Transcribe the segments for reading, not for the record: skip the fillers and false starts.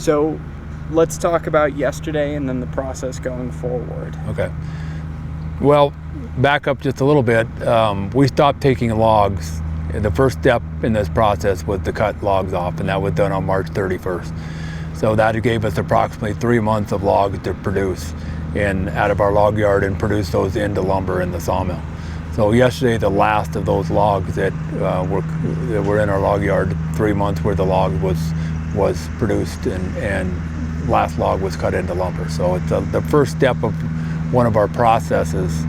So let's talk about yesterday and then the process going forward. Okay. Well, back up just a little bit. We stopped taking logs. The first step in this process was to cut logs off, and that was done on March 31st. So that gave us approximately 3 months of logs to produce out of our log yard and produce those into lumber in the sawmill. So yesterday, the last of those logs that were in our log yard, 3 months worth of log was produced, and last log was cut into lumber. So it's the first step of one of our processes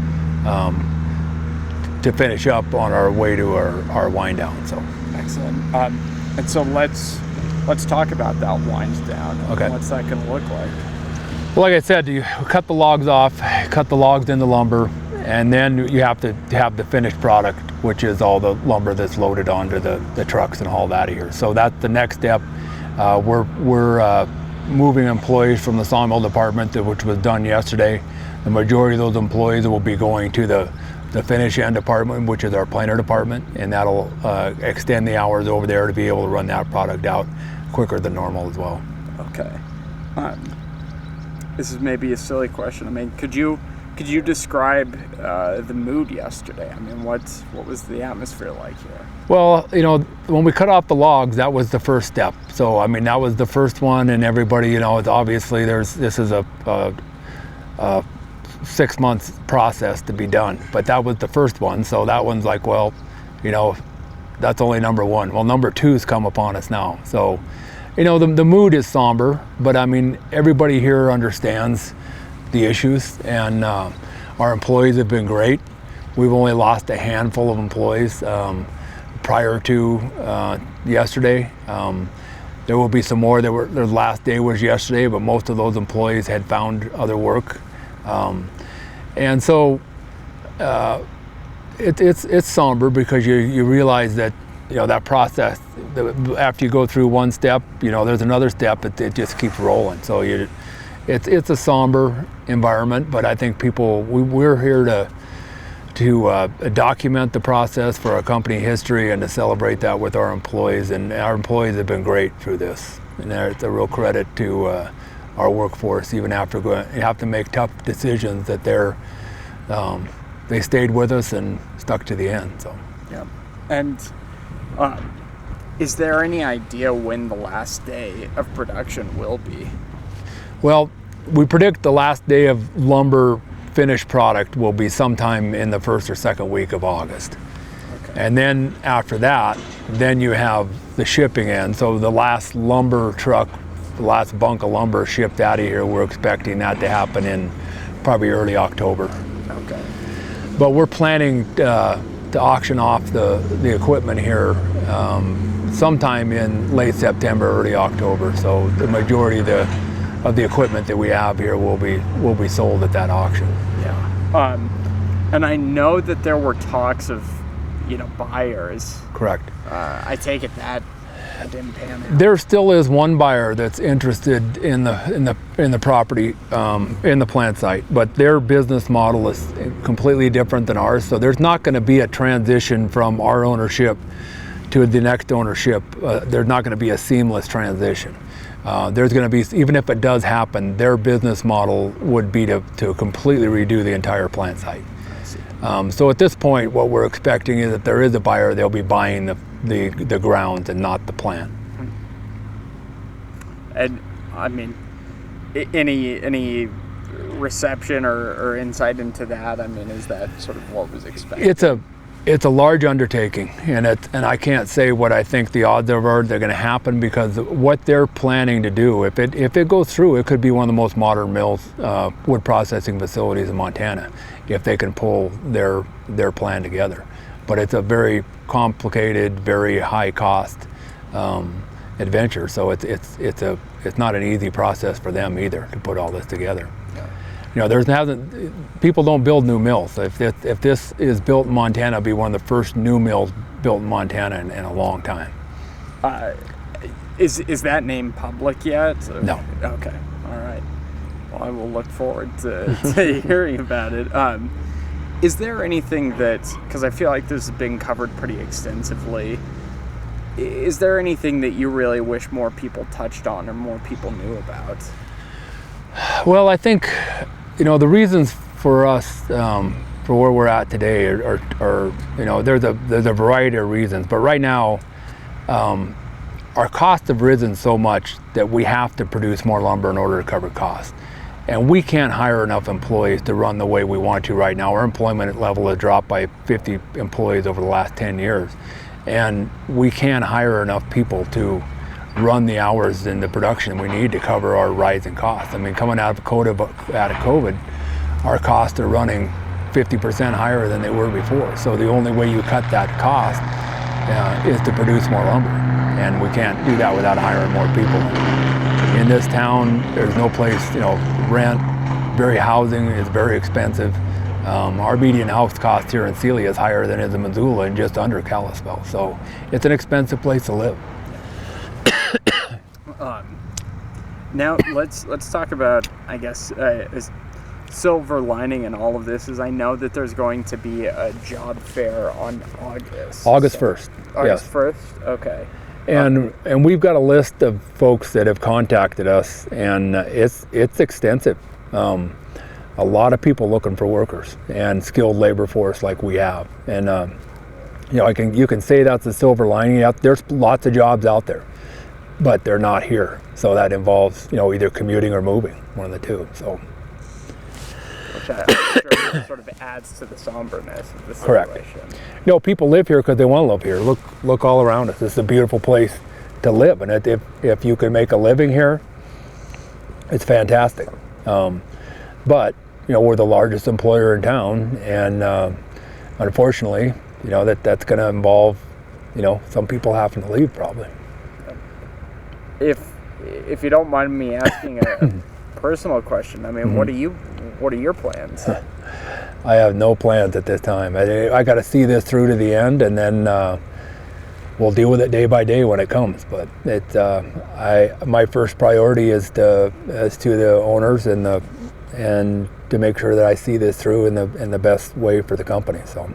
to finish up on our way to our wind down. So excellent. And so let's talk about that wind down. Okay. What's that going to look like? Well, like I said, you cut the logs off, cut the logs into lumber, and then you have to have the finished product, which is all the lumber that's loaded onto the trucks and hauled out of here. So that's the next step. We're moving employees from the sawmill department, which was done yesterday. The majority of those employees will be going to the finish end department, which is our planer department, and that'll extend the hours over there to be able to run that product out quicker than normal as well. Okay. This is maybe a silly question. I mean, could you describe the mood yesterday? I mean, what was the atmosphere like here? Well, when we cut off the logs, that was the first step. So, I mean, that was the first one, and everybody, it's obviously this is a 6 months process to be done, but that was the first one. So that one's like, well, that's only number one. Well, number two's come upon us now. So, the mood is somber, but I mean, everybody here understands the issues, and our employees have been great. We've only lost a handful of employees prior to yesterday. There will be some more. Their last day was yesterday, but most of those employees had found other work. And so it's somber because you realize that that process, after you go through one step, there's another step. It just keeps rolling. So it's a somber environment, but I think we're here to document the process for our company history and to celebrate that with our employees. And our employees have been great through this, and it's a real credit to our workforce. Even after you have to make tough decisions, that they stayed with us and stuck to the end. So yeah. And is there any idea when the last day of production will be? Well, we predict the last day of lumber finished product will be sometime in the first or second week of August. Okay. And then after that, then you have the shipping end. So the last lumber truck, the last bunk of lumber shipped out of here, we're expecting that to happen in probably early October. Okay. But we're planning to auction off the equipment here sometime in late September, early October. So the majority of the equipment that we have here will be sold at that auction. Yeah. And I know that there were talks of, buyers. Correct. I take it that didn't pan out. There still is one buyer that's interested in the property, in the plant site, but their business model is completely different than ours. So there's not going to be a transition from our ownership to the next ownership. There's not going to be a seamless transition. There's going to be, even if it does happen, their business model would be to completely redo the entire plant site. So at this point, what we're expecting is that there is a buyer, they'll be buying the grounds and not the plant. And I mean, any reception or insight into that? I mean, is that sort of what was expected? It's a large undertaking, and I can't say what I think the odds are they're going to happen, because what they're planning to do, if it goes through, it could be one of the most modern mills, wood processing facilities in Montana, if they can pull their plan together. But it's a very complicated, very high cost adventure. So it's not an easy process for them either to put all this together. People don't build new mills. If this is built in Montana, it'll be one of the first new mills built in Montana in a long time. Is that name public yet? No. Okay. All right. Well, I will look forward to hearing about it. Is there anything because I feel like this has been covered pretty extensively, Is there anything that you really wish more people touched on or more people knew about? Well, I think, the reasons for us, for where we're at today are there's a variety of reasons, but right now, our costs have risen so much that we have to produce more lumber in order to cover costs. And we can't hire enough employees to run the way we want to right now. Our employment level has dropped by 50 employees over the last 10 years. And we can't hire enough people to run the hours in the production we need to cover our rising costs. I mean, coming out of COVID, our costs are running 50% higher than they were before. So the only way you cut that cost is to produce more lumber. And we can't do that without hiring more people. In this town, there's no place, rent, housing is very expensive. Our median house cost here in Seeley is higher than is in Missoula and just under Kalispell. So it's an expensive place to live. Now let's talk about, I guess, silver lining in all of this is I know that there's going to be a job fair on August 1st. August yes. 1st? Okay. And we've got a list of folks that have contacted us, and it's extensive. A lot of people looking for workers and skilled labor force like we have. And you can say that's a silver lining. There's lots of jobs out there, but they're not here. So that involves either commuting or moving, one of the two. So. Which I'm sure sort of adds to the somberness of the situation. Correct. People live here because they want to live here. Look all around us. It's a beautiful place to live, and if you can make a living here, it's fantastic. But we're the largest employer in town, and unfortunately, that's going to involve some people having to leave probably. If you don't mind me asking a personal question, I mean, mm-hmm. what are your plans? I have no plans at this time. I got to see this through to the end, and then we'll deal with it day by day when it comes. But my first priority is to the owners and to make sure that I see this through in the best way for the company. So.